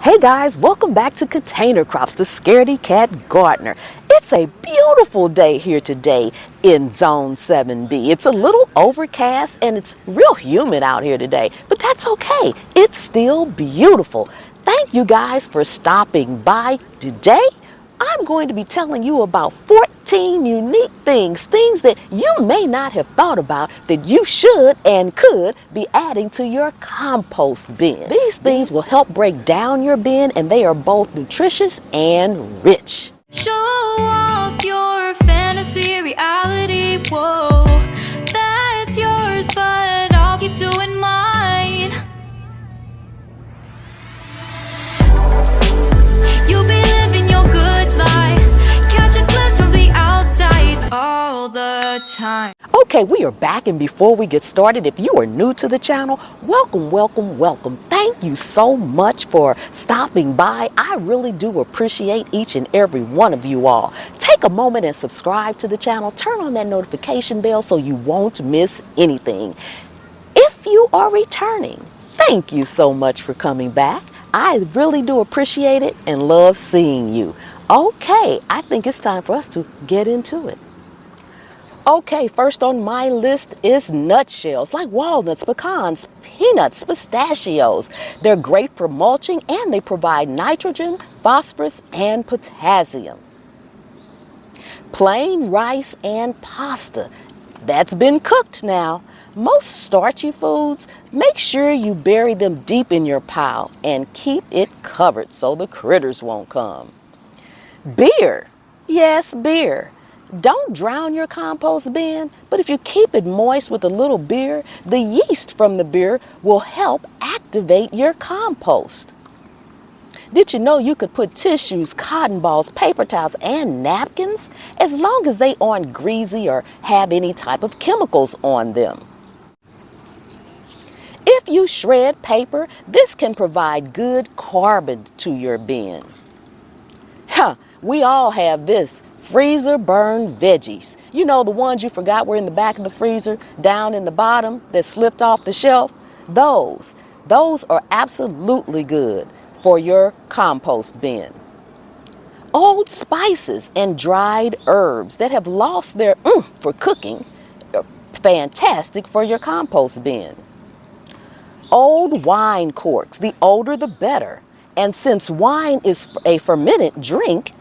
Hey guys, welcome back to Container Crops, the Scaredy Cat Gardener. It's a beautiful day here today in Zone 7B. It's a little overcast and it's real humid out here today, but that's okay. It's still beautiful. Thank you guys for stopping by today. I'm going to be telling you about 14 unique things that you may not have thought about that you should and could be adding to your compost bin. These things will help break down your bin, and they are both nutritious and rich. Show off your fantasy reality, whoa, that's yours, but I'll keep doing mine. You'll be living your good life, catch a glimpse from the outside all the time. Okay, we are back, and before we get started, if you are new to the channel, welcome, welcome, welcome. Thank you so much for stopping by. I really do appreciate each and every one of you all. Take a moment and subscribe to the channel. Turn on that notification bell so you won't miss anything. If you are returning, thank you so much for coming back. I really do appreciate it and love seeing you. Okay, I think it's time for us to get into it. Okay, first on my list is nutshells like walnuts, pecans, peanuts, pistachios. They're great for mulching and they provide nitrogen, phosphorus, and potassium. Plain rice and pasta. That's been cooked now. Most starchy foods, make sure you bury them deep in your pile and keep it covered so the critters won't come. Beer. Yes, beer. Don't drown your compost bin, but if you keep it moist with a little beer, the yeast from the beer will help activate your compost. Did you know you could put tissues, cotton balls, paper towels, and napkins as long as they aren't greasy or have any type of chemicals on them? If you shred paper, this can provide good carbon to your bin. We all have this. Freezer burned veggies. You know, the ones you forgot were in the back of the freezer, down in the bottom, that slipped off the shelf. Those are absolutely good for your compost bin. Old spices and dried herbs that have lost their oomph for cooking are fantastic for your compost bin. Old wine corks, the older the better. And since wine is a fermented drink,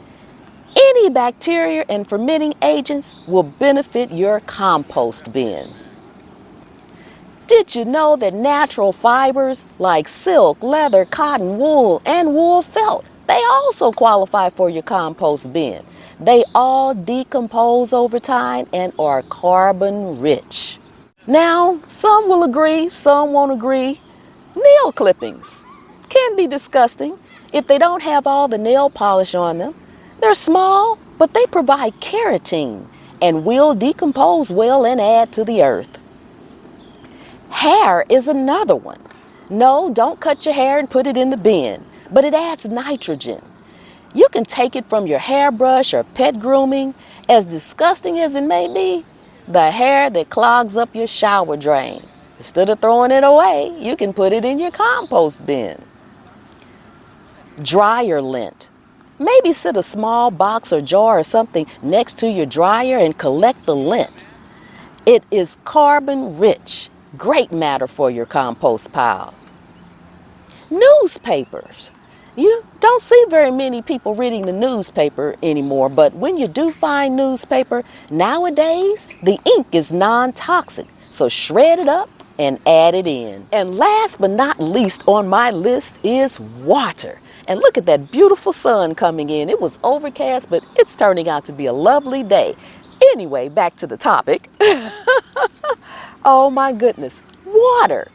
any bacteria and fermenting agents will benefit your compost bin. Did you know that natural fibers like silk, leather, cotton, wool, and wool felt, they also qualify for your compost bin? They all decompose over time and are carbon rich. Now, some will agree, some won't agree. Nail clippings can be disgusting if they don't have all the nail polish on them. They're small, but they provide keratin and will decompose well and add to the earth. Hair is another one. No, don't cut your hair and put it in the bin, but it adds nitrogen. You can take it from your hairbrush or pet grooming. As disgusting as it may be, the hair that clogs up your shower drain, instead of throwing it away, you can put it in your compost bin. Dryer lint. Maybe sit a small box or jar or something next to your dryer and collect the lint. It is carbon rich. Great matter for your compost pile. Newspapers. You don't see very many people reading the newspaper anymore, but when you do find newspaper, nowadays the ink is non-toxic. So shred it up and add it in. And last but not least on my list is water. And look at that beautiful sun coming in. It was overcast, but it's turning out to be a lovely day. Anyway, back to the topic. Oh my goodness, water.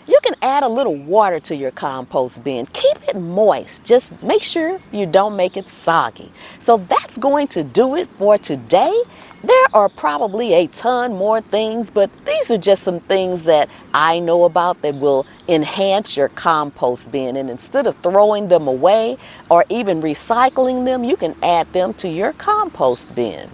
You can add a little water to your compost bin. Keep it moist. Just make sure you don't make it soggy. So that's going to do it for today. There are probably a ton more things, but these are just some things that I know about that will enhance your compost bin. And instead of throwing them away or even recycling them, you can add them to your compost bin.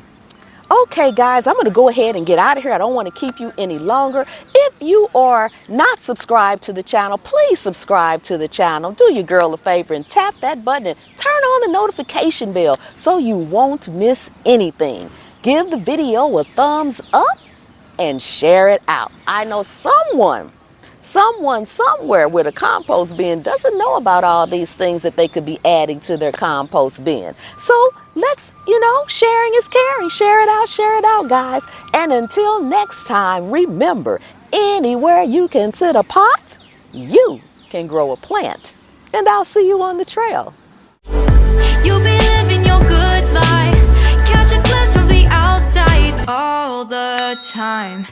Okay guys, I'm going to go ahead and get out of here. I don't want to keep you any longer. If you are not subscribed to the channel, please subscribe to the channel. Do your girl a favor and tap that button and turn on the notification bell so you won't miss anything. Give the video a thumbs up and share it out. I know someone somewhere with a compost bin doesn't know about all these things that they could be adding to their compost bin. So let's, sharing is caring. Share it out, guys. And until next time, remember, anywhere you can sit a pot, you can grow a plant. And I'll see you on the trail. You'll be living your good life. Catch a glimpse from the outside all the time.